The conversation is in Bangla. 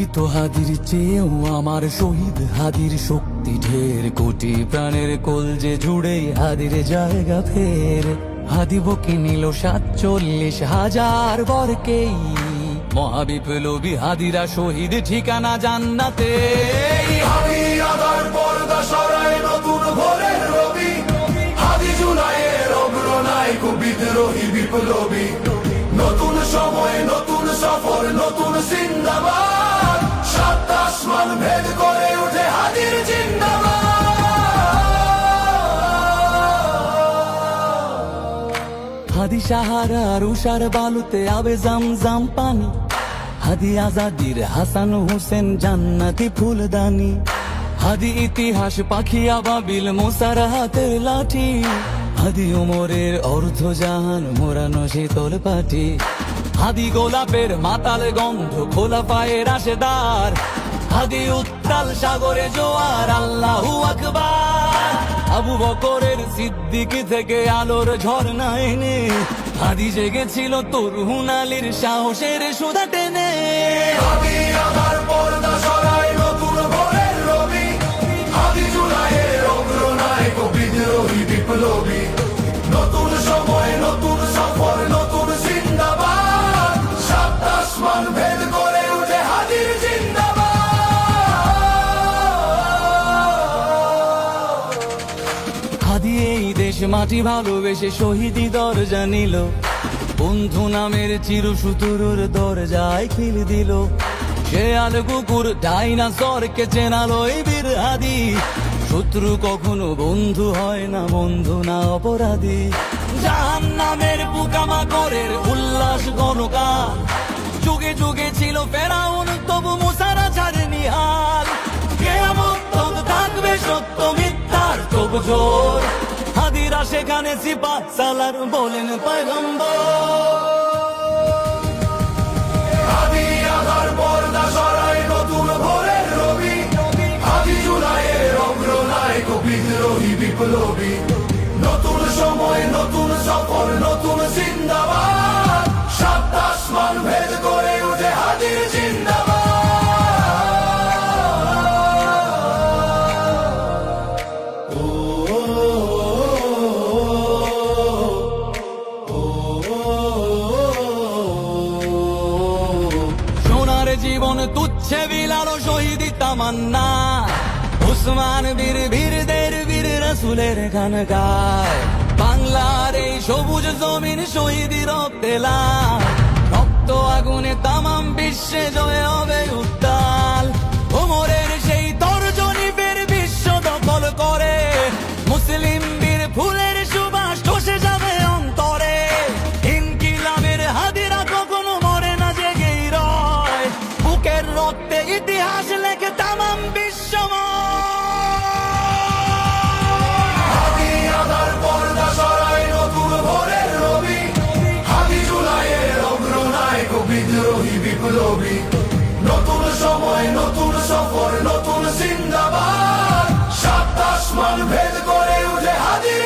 জীবিত হাদির চেয়েও আমার শহীদ হাদির শক্তি ঢের, কোটি প্রাণের কলজে জুড়ে হাদির জায়গা ফের। হাদি বকে নিল 47,000 বরকেই, মহাবিপ্লবী হাদিরা শহীদ ঠিকানা জান্নাতে। হাদি আদার পর্দা সরায় নতুন ভোরের রবি, হাদি জুলাইয়ের অগ্রনায়ক বিদ্রোহী বিপ্লবী। নতুন সময় নতুন সফর নতুন জিন্দাবাদ, সাত আসমান ভেদ করে উঠে হাদির জিন্দাবাদ। হাদি সাহারার উষার বালুতে আবে জামজাম পানি, হাদি আজাদির হাসান হোসেন জান্নাতি ফুলদানি। হাদি ইতিহাস পাখি আবাবিল মোসার হাতের লাঠি, হাদি ওমরের অর্ধ জাহান মোরানো শীতল পাটি। হাদি গোলাপের মাতাল গন্ধ খোলা পায়ের আশেদার, হাদি উত্তাল সাগরে জোয়ার আল্লাহু আকবার। আবু বকরের সিদ্দিক থেকে আলোর ঝর্ণা এনে, হাদি জেগেছিল তরুণ আলীর সাহসের সুধা টেনে। হাদি আদার পর্দা সরায় নতুন ভোরের রবি, হাদি জুলাইয়ের অগ্রনায়ক বিদ্রোহী বিপ্লবী। নতুন সময় নতুন সফর নতুন জিন্দাবাদ, সাত আসমান ভেদ করে উঠে হাদির জিন্দাবাদ। হাদি এই দেশ মাটি ভালোবেসে শহীদি দরজা নিল, বন্ধু নামের চিরসুতুরুর দরজায় খিল দিল। শেয়াল কুকুর ডাইনাসরকে চেনালো এই বীর হাদি, শত্রু কখনো বন্ধু হয় না, বন্ধু না অপরাধী। জাহান্নামের পোকামাকড়ের উল্লাস গণকাল, যুগে যুগে ছিল ফেরাউন তবু মুসারা ছাড়েনি হাল। কিয়ামত তক থাকবে সত্য মিথ্যার তব জোর, হাদিরা সেখানে সিপাহ সালার বলেন পয়গম্বর। হাদি আদার পর্দা সরায় নতুন ভোরের রবি, হাদি জুলাইয়ের অগ্রনায়ক বিদ্রোহী বিপ্লবী। নতুন সময় নতুন সফর নতুন জিন্দাবাদ, সাত আসমান ভেদ করে উঠে হাদির জিন্দাবাদ। সোনার জীবন তুচ্ছে বিলালো শহীদি তামান্না, উসমান বীর বীরদের বীর রাসূলের গান গায়। বাংলার এই সবুজ জমিন শহীদি রক্তে লাল, রক্ত আগুনে তামাম বিশ্বে জয় হবে উত্তাল। ওমরের সেই তর্জনী বীর বিশ্ব দখল করে, মুসলিম বীর ফুলের সুবাস চষে যাবে অন্তরে। ইনকিলাবের হাদিরা কখনো মরে না, জেগেই রয়, বুকের রক্তে ইতিহাস লেখে তামাম বিশ্বময়। হাদি আদার পর্দা সরায় নতুন ভোরের রবি, হাদি জুলাইয়ের অগ্রনায়ক বিদ্রোহী বিপ্লবী। নতুন সময় নতুন সফর নতুন জিন্দাবাদ, সাত আসমান ভেদ করে উঠে হাদির